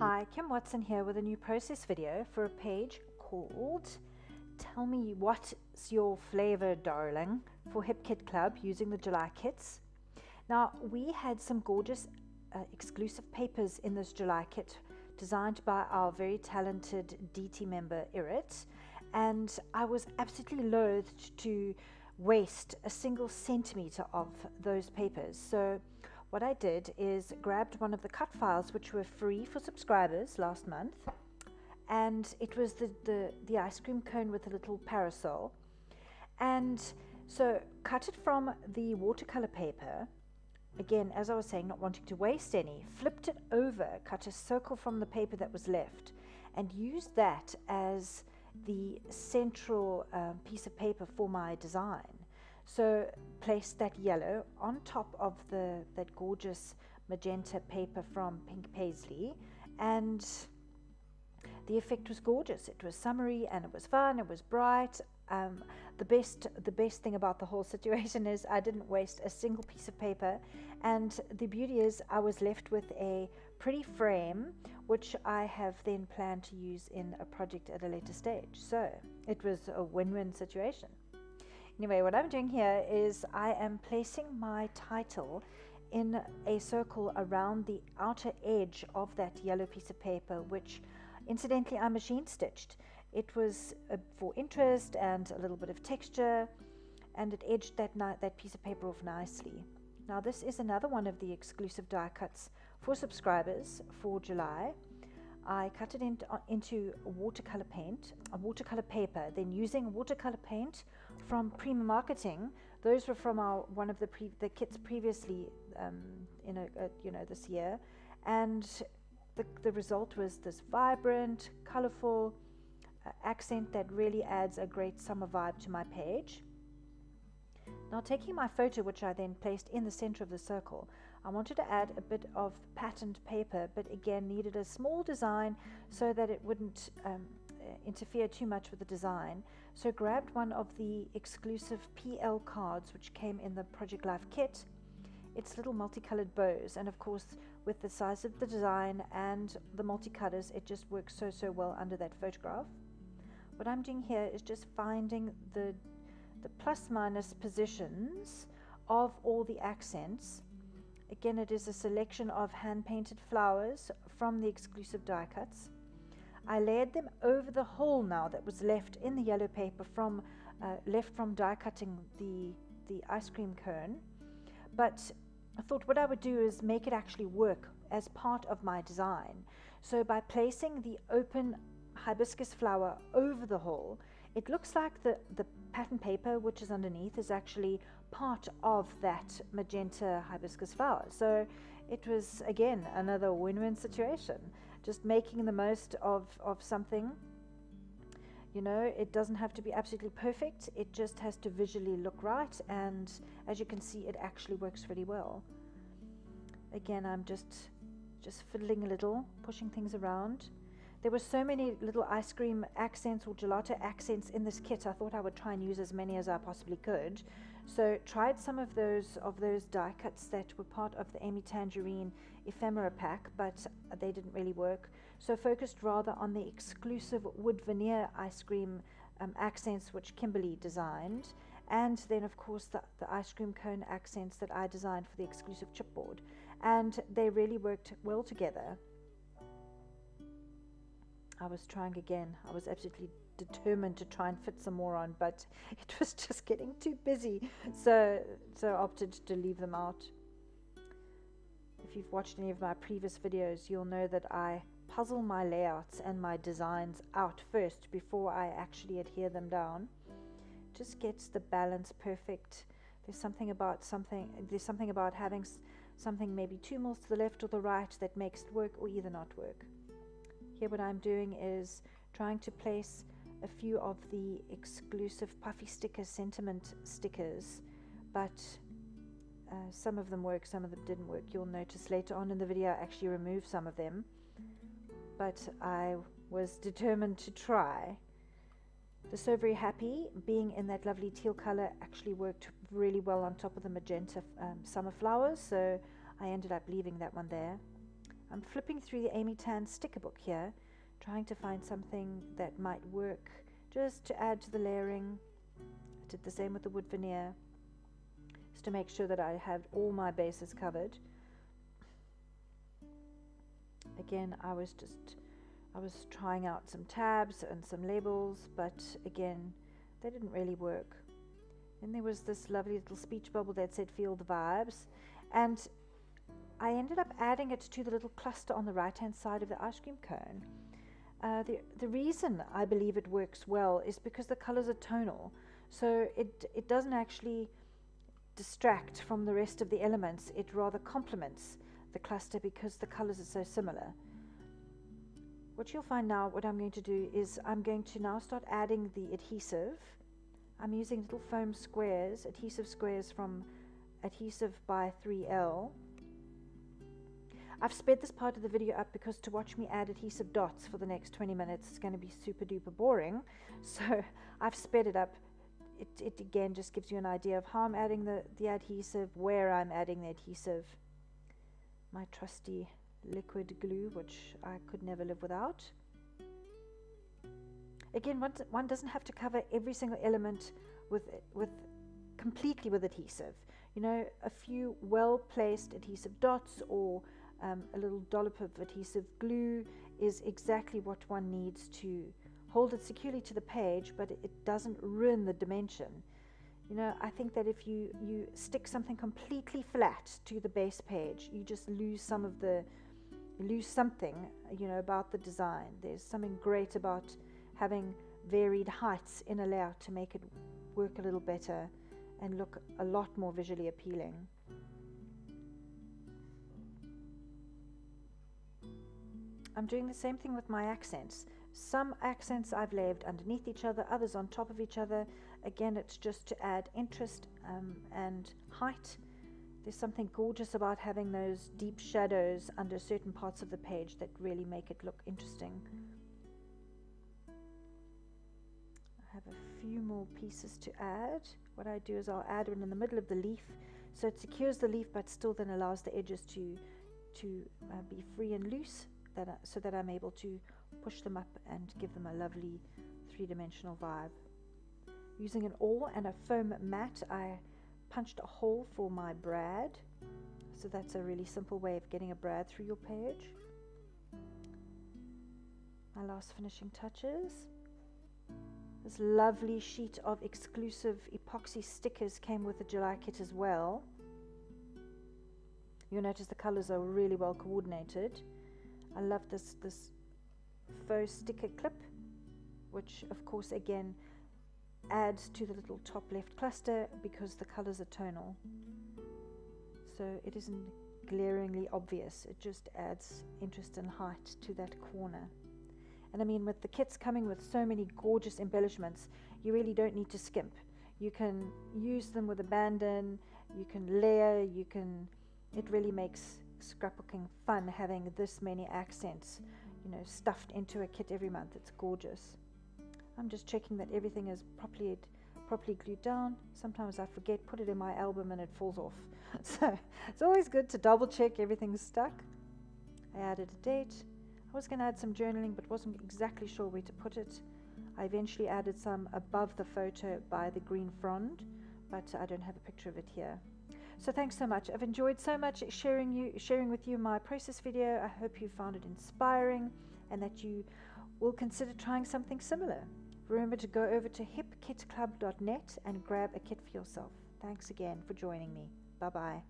Hi, Kim Watson here with a new process video for a page called Tell Me What's Your Flavor, Darling, for Hip Kit Club using the July kits. Now, we had some gorgeous exclusive papers in this July kit designed by our very talented DT member, Irit, and I was absolutely loath to waste a single centimeter of those papers. So what I did is grabbed one of the cut files which were free for subscribers last month, and it was the ice cream cone with a little parasol, and so cut it from the watercolor paper. Again, as I was saying, not wanting to waste any, flipped it over, cut a circle from the paper that was left, and used that as the central piece of paper for my design. So placed that yellow on top of that gorgeous magenta paper from Pink Paisley, and the effect was gorgeous. It was summery and it was fun, it was bright. The best thing about the whole situation is I didn't waste a single piece of paper, and the beauty is I was left with a pretty frame which I have then planned to use in a project at a later stage. So it was a win-win situation. Anyway, what I'm doing here is I am placing my title in a circle around the outer edge of that yellow piece of paper, which incidentally I machine stitched. It was for interest and a little bit of texture, and it edged that piece of paper off nicely. Now this is another one of the exclusive die cuts for subscribers for July. I cut it into watercolor paint, a watercolor paper, then using watercolor paint from Prima Marketing. Those were from one of the kits previously this year, and the result was this vibrant, colorful accent that really adds a great summer vibe to my page. Now, taking my photo, which I then placed in the center of the circle, I wanted to add a bit of patterned paper, but again needed a small design so that it wouldn't interfere too much with the design. So grabbed one of the exclusive PL cards which came in the Project Life kit. It's little multicolored bows, and of course with the size of the design and the multicolors, it just works so well under that photograph. What I'm doing here is just finding the plus minus positions of all the accents. Again, it is a selection of hand painted flowers from the exclusive die cuts. I layered them over the hole now that was left in the yellow paper from left from die cutting the ice cream cone, but I thought what I would do is make it actually work as part of my design. So by placing the open hibiscus flower over the hole, it looks like the pattern paper which is underneath is actually part of that magenta hibiscus flower. So it was again another win-win situation, just making the most of something. You know, it doesn't have to be absolutely perfect, it just has to visually look right, and as you can see, it actually works really well. Again, I'm just fiddling a little, pushing things around. There were so many little ice cream accents or gelato accents in this kit, I thought I would try and use as many as I possibly could. So tried some of those die cuts that were part of the Amy Tangerine ephemera pack, but they didn't really work. So focused rather on the exclusive wood veneer ice cream accents which Kimberly designed, and then of course the ice cream cone accents that I designed for the exclusive chipboard, and they really worked well together. I was trying again. I was absolutely determined to try and fit some more on, but it was just getting too busy, so opted to leave them out. If you've watched any of my previous videos, you'll know that I puzzle my layouts and my designs out first before I actually adhere them down. Just gets the balance perfect. There's something about having something maybe 2 mils to the left or the right that makes it work or either not work. Here what I'm doing is trying to place a few of the exclusive puffy sticker sentiment stickers, but some of them work, some of them didn't work. You'll notice later on in the video I actually removed some of them, but I was determined to try. The So Very Happy, being in that lovely teal color, actually worked really well on top of the magenta summer flowers, so I ended up leaving that one there. I'm flipping through the Amy Tan sticker book here, trying to find something that might work just to add to the layering. I did the same with the wood veneer, just to make sure that I had all my bases covered. Again, I was trying out some tabs and some labels, but again, they didn't really work. Then there was this lovely little speech bubble that said "Feel the vibes," and I ended up adding it to the little cluster on the right-hand side of the ice cream cone. The reason I believe it works well is because the colors are tonal, so it doesn't actually distract from the rest of the elements. It rather complements the cluster because the colors are so similar. What you'll find now, what I'm going to do is I'm going to now start adding the adhesive. I'm using little foam squares, adhesive squares from Adhesive by 3L. I've sped this part of the video up because to watch me add adhesive dots for the next 20 minutes is going to be super duper boring. So I've sped it up. It again just gives you an idea of how I'm adding the adhesive, where I'm adding the adhesive. My trusty liquid glue, which I could never live without. Again, one doesn't have to cover every single element completely with adhesive. You know, a few well-placed adhesive dots or a little dollop of adhesive glue is exactly what one needs to hold it securely to the page, but it doesn't ruin the dimension. You know, I think that if you stick something completely flat to the base page, you just lose something, you know, about the design. There's something great about having varied heights in a layout to make it work a little better and look a lot more visually appealing. I'm doing the same thing with my accents. Some accents I've layered underneath each other, others on top of each other. Again, it's just to add interest and height. There's something gorgeous about having those deep shadows under certain parts of the page that really make it look interesting. I have a few more pieces to add. What I do is I'll add one in the middle of the leaf, so it secures the leaf but still then allows the edges to be free and loose, so that I'm able to push them up and give them a lovely three-dimensional vibe. Using an awl and a foam mat, I punched a hole for my brad, so that's a really simple way of getting a brad through your page. My last finishing touches. This lovely sheet of exclusive epoxy stickers came with the July kit as well. You'll notice the colors are really well coordinated. I love this faux sticker clip, which of course again adds to the little top left cluster because the colors are tonal. So it isn't glaringly obvious, it just adds interest and height to that corner. And I mean, with the kits coming with so many gorgeous embellishments, you really don't need to skimp. You can use them with abandon, you can layer, it really makes scrapbooking fun having this many accents, you know, stuffed into a kit every month. It's gorgeous. I'm just checking that everything is properly glued down. Sometimes I forget, put it in my album and it falls off. So it's always good to double check everything's stuck. I added a date. I was going to add some journaling but wasn't exactly sure where to put it. I eventually added some above the photo by the green frond, but I don't have a picture of it here. So thanks so much. I've enjoyed so much sharing with you my process video. I hope you found it inspiring and that you will consider trying something similar. Remember to go over to hipkitclub.net and grab a kit for yourself. Thanks again for joining me. Bye-bye.